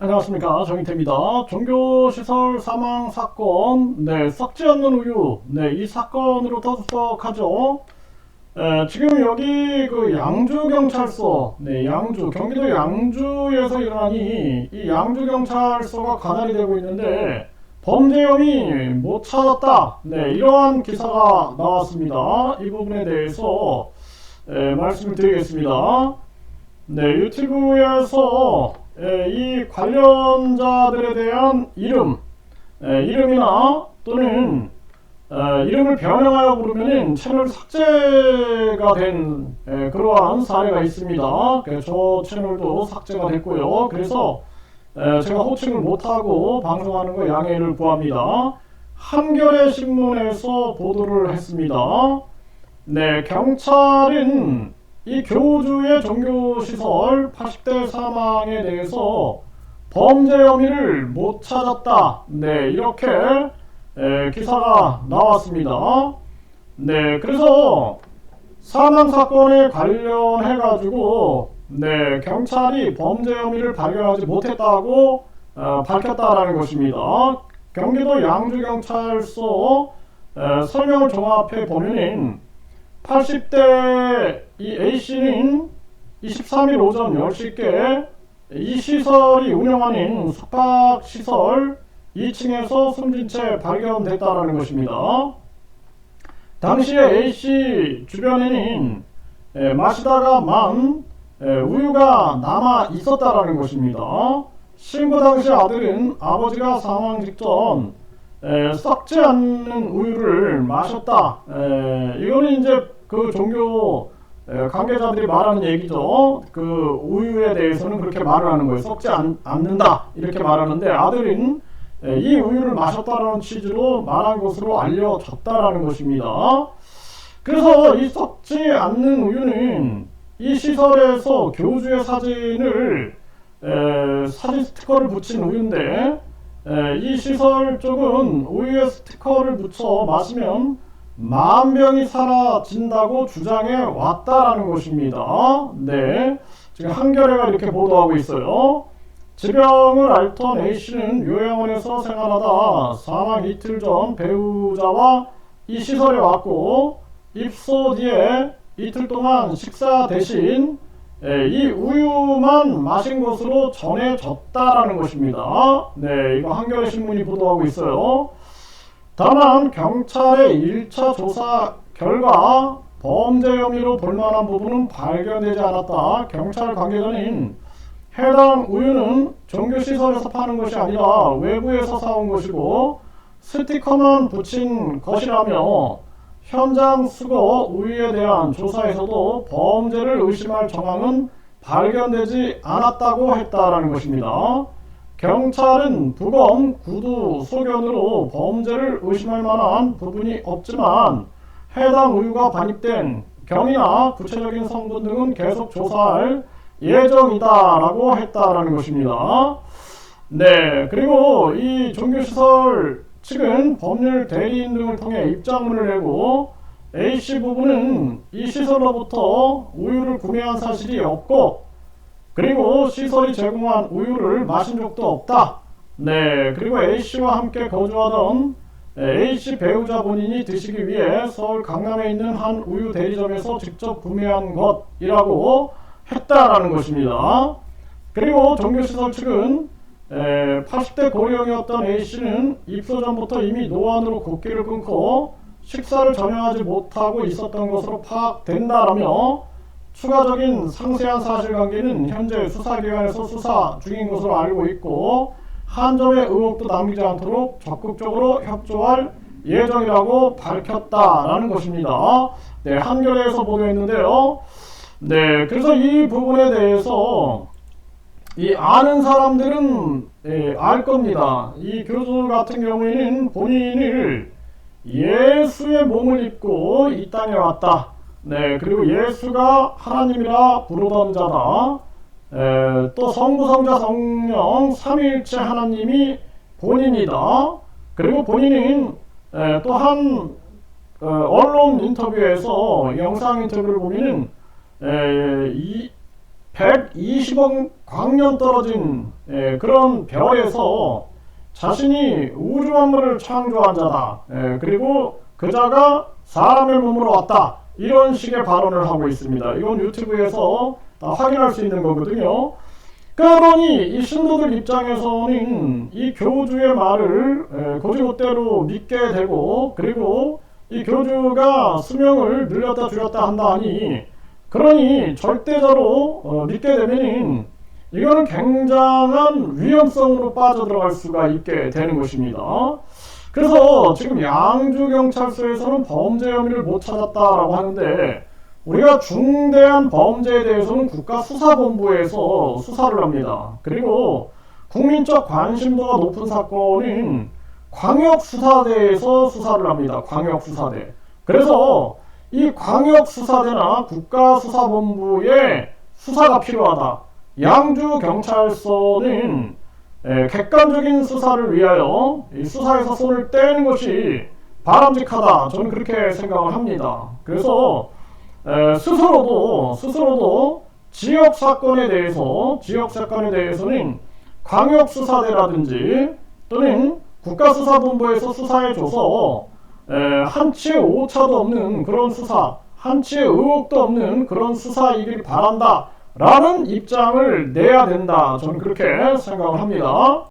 안녕하십니까, 정인태입니다. 종교시설 사망 사건, 썩지 않는 우유, 이 사건으로 터득하죠. 지금 여기 그 양주경찰서, 경기도 양주에서 일어나니 이 양주경찰서가 가달이 되고 있는데 범죄 혐의 못 찾았다. 이러한 기사가 나왔습니다. 이 부분에 대해서 말씀을 드리겠습니다. 유튜브에서 이 관련자들에 대한 이름이나 또는 이름을 변형하여 부르면 채널 삭제가 된 그러한 사례가 있습니다. 저 채널도 삭제가 됐고요. 그래서 제가 호칭을 못하고 방송하는 거 양해를 구합니다. 한겨레 신문에서 보도를 했습니다. 경찰은 이 교주의 종교시설 80대 사망에 대해서 범죄 혐의를 못 찾았다. 이렇게 기사가 나왔습니다. 그래서 사망사건에 관련해가지고 경찰이 범죄 혐의를 발견하지 못했다고 밝혔다라는 것입니다. 경기도 양주경찰서 설명을 종합해 보면은 80대 이 A씨는 23일 오전 10시께 이 시설이 운영하는 숙박시설 2층에서 숨진 채 발견됐다라는 것입니다. 당시에 A씨 주변에는 마시다가 만 우유가 남아 있었다라는 것입니다. 신고 당시 아들은 아버지가 사망 직전 썩지 않는 우유를 마셨다. 이거는 이제 그 종교 관계자들이 말하는 얘기죠. 그 우유에 대해서는 그렇게 말을 하는 거예요. 썩지 않는다 이렇게 말하는데 아들은 이 우유를 마셨다라는 취지로 말한 것으로 알려졌다라는 것입니다. 그래서 이 썩지 않는 우유는 이 시설에서 교주의 사진을 사진 스티커를 붙인 우유인데 이 시설 쪽은 우유에 스티커를 붙여 마시면 만병이 사라진다고 주장해 왔다라는 것입니다. 지금 한겨레가 이렇게 보도하고 있어요. 지병을 앓던 A씨는 요양원에서 생활하다 사망 이틀 전 배우자와 이 시설에 왔고 입소 뒤에 이틀 동안 식사 대신 이 우유만 마신 것으로 전해졌다라는 것입니다. 이거 한겨레 신문이 보도하고 있어요. 다만 경찰의 1차 조사 결과 범죄 혐의로 볼만한 부분은 발견되지 않았다. 경찰 관계자는 해당 우유는 종교시설에서 파는 것이 아니라 외부에서 사온 것이고 스티커만 붙인 것이라며 현장 수거 우유에 대한 조사에서도 범죄를 의심할 정황은 발견되지 않았다고 했다라는 것입니다. 경찰은 부검, 구두, 소견으로 범죄를 의심할 만한 부분이 없지만 해당 우유가 반입된 경위나 구체적인 성분 등은 계속 조사할 예정이다라고 했다라는 것입니다. 그리고 이 종교시설 측은 법률 대리인 등을 통해 입장문을 내고 A씨 부부는 이 시설로부터 우유를 구매한 사실이 없고 그리고 시설이 제공한 우유를 마신 적도 없다. 그리고 A씨와 함께 거주하던 A씨 배우자 본인이 드시기 위해 서울 강남에 있는 한 우유 대리점에서 직접 구매한 것이라고 했다라는 것입니다. 그리고 종교시설 측은 80대 고령이었던 A씨는 입소 전부터 이미 노안으로 곡기를 끊고 식사를 전혀 하지 못하고 있었던 것으로 파악된다라며 추가적인 상세한 사실관계는 현재 수사기관에서 수사 중인 것으로 알고 있고 한 점의 의혹도 남기지 않도록 적극적으로 협조할 예정이라고 밝혔다라는 것입니다. 한겨레에서 보도했는데요. 그래서 이 부분에 대해서 이 아는 사람들은 알 겁니다. 이 교주 같은 경우에는 본인을 예수의 몸을 입고 이 땅에 왔다. 그리고 예수가 하나님이라 부르던 자다. 또 성부, 성자, 성령 삼위일체 하나님이 본인이다. 그리고 본인은 또한 언론 인터뷰에서 영상 인터뷰를 보면은 120억 광년 떨어진 그런 별에서 자신이 우주 만물을 창조한 자다. 그리고 그자가 사람의 몸으로 왔다. 이런 식의 발언을 하고 있습니다. 이건 유튜브에서 다 확인할 수 있는 거거든요. 그러니 이 신도들 입장에서는 이 교주의 말을 곧이곧대로 믿게 되고, 그리고 이 교주가 수명을 늘렸다 줄였다 한다 하니, 그러니 절대자로 믿게 되면은 이거는 굉장한 위험성으로 빠져들어갈 수가 있게 되는 것입니다. 그래서 지금 양주경찰서에서는 범죄 혐의를 못 찾았다라고 하는데, 우리가 중대한 범죄에 대해서는 국가수사본부에서 수사를 합니다. 그리고 국민적 관심도가 높은 사건은 광역수사대에서 수사를 합니다. 광역수사대. 그래서 이 광역수사대나 국가수사본부의 수사가 필요하다. 양주경찰서는 객관적인 수사를 위하여 이 수사에서 손을 떼는 것이 바람직하다. 저는 그렇게 생각을 합니다. 그래서 스스로도 지역 사건에 대해서는 광역수사대라든지 또는 국가수사본부에서 수사해줘서 한치의 오차도 없는 그런 수사, 한치의 의혹도 없는 그런 수사이길 바란다 라는 입장을 내야 된다. 저는 그렇게 생각을 합니다.